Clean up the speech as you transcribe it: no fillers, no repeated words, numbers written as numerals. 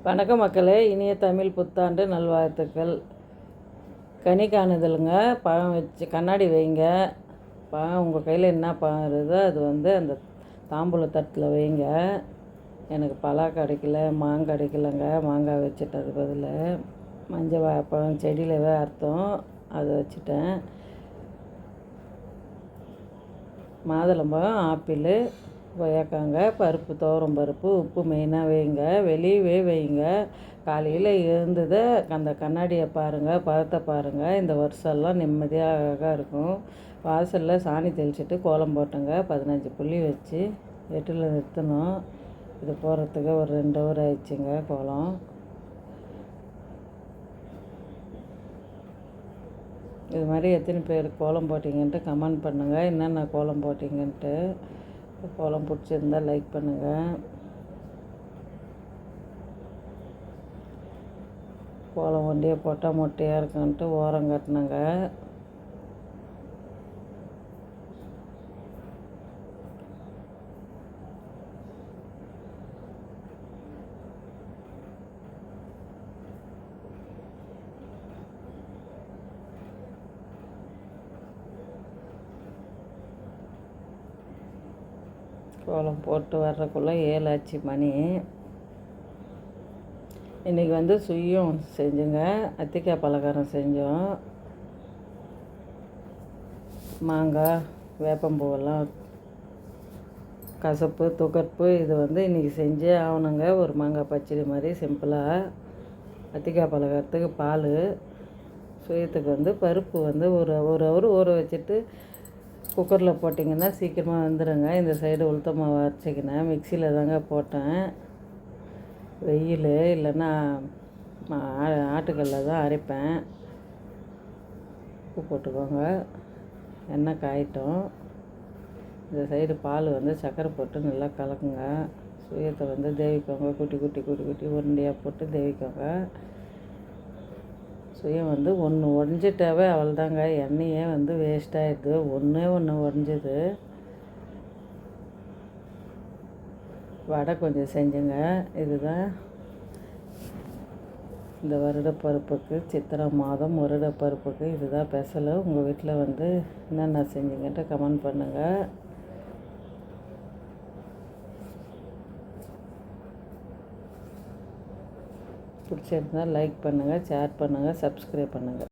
வணக்கம் மக்களே, இனிய தமிழ் புத்தாண்டு நல்வாழ்த்துக்கள். கனி காணுதலுங்க. பழம் வச்சு கண்ணாடி வைங்க. பழம் உங்கள் கையில் என்ன பழம் இருக்குதோ அது அந்த தாம்பூல தட்டில் வைங்க. எனக்கு பலா கிடைக்கல, மாங்காய் கிடைக்கலங்க. மாங்காய் வச்சுட்டது பதில் மஞ்சள் பழம் செடியிலவே அர்த்தம், அதை வச்சுட்டேன். மாதுளம்பழம், ஆப்பிள், கொய்யாக்காங்க, பருப்பு, துவரம் பருப்பு, உப்பு மெயினாக வைங்க. வெளியவே வைங்க. காலையில் எழுந்ததை அந்த கண்ணாடியை பாருங்கள், பழத்தை பாருங்கள். இந்த வருஷம்லாம் நிம்மதியாக அழகாக இருக்கும். வாசலில் சாணி தெளிச்சிட்டு கோலம் போட்டேங்க. 15 புள்ளி வச்சு எட்டில் நிறுத்தணும். இது போகிறதுக்கு ஒரு 2 ஹவர் ஆயிடுச்சுங்க கோலம். இது மாதிரி எத்தனை பேர் கோலம் போட்டிங்கன்ட்டு கமெண்ட் பண்ணுங்கள். என்னென்ன கோலம் போட்டிங்கன்ட்டு. கோலம் பிடிச்சிருந்தால் லைக் பண்ணுங்கள். கோலம் ஒண்டியே போட்டால் மொட்டையாக இருக்குன்ட்டு ஓரம் கட்டினங்க. கோலம் போட்டு வர்றக்குள்ளே 7 ஆச்சு மணி. இன்றைக்கி சுயம் செஞ்சுங்க. அத்திக்காய் பலகாரம் செஞ்சோம். மாங்காய், வேப்பம்பூவெல்லாம் கசப்பு துகர்ப்பு இது இன்றைக்கி செஞ்சே ஆகணுங்க. ஒரு மாங்காய் பச்சடி மாதிரி சிம்பிளாக. அத்திக்காய் பலகாரத்துக்கு பால், சுயத்துக்கு பருப்பு ஒரு ஹவர் ஊற வச்சுட்டு குக்கரில் போட்டிங்கன்னா சீக்கிரமாக வந்துடுங்க. இந்த சைடு உளுத்த மாவு அரைச்சிக்கினேன். மிக்சியில் தாங்க போட்டேன். வெயில் இல்லைன்னா ஆட்டுக்கல்ல தான் அரைப்பேன். உப்பு போட்டுக்கோங்க. எண்ணெய் காயட்டும். இந்த சைடு பால் சர்க்கரை போட்டு நல்லா கலக்குங்க. சுயத்தை தேவிக்கோங்க. குட்டி குட்டி குட்டி குட்டி உருண்டையாக போட்டு தேவிக்கோங்க. சுயம் ஒன்று உடஞ்சிட்டாவே அவள்தாங்க. எண்ணெயே வேஸ்ட்டாகிடுது. ஒன்று உடஞ்சிது. வடை கொஞ்சம் செஞ்சுங்க. இதுதான் இந்த வருடப்பருப்புக்கு, சித்திரை மாதம் வருடப்பருப்புக்கு இதுதான் ஸ்பெஷலு. உங்கள் வீட்டில் என்னென்ன செஞ்சீங்கன்ட்டு கமெண்ட் பண்ணுங்கள். பிடிச்சிருந்தால் லைக் பண்ணுங்கள், ஷேர் பண்ணுங்கள், சப்ஸ்கிரைப் பண்ணுங்கள்.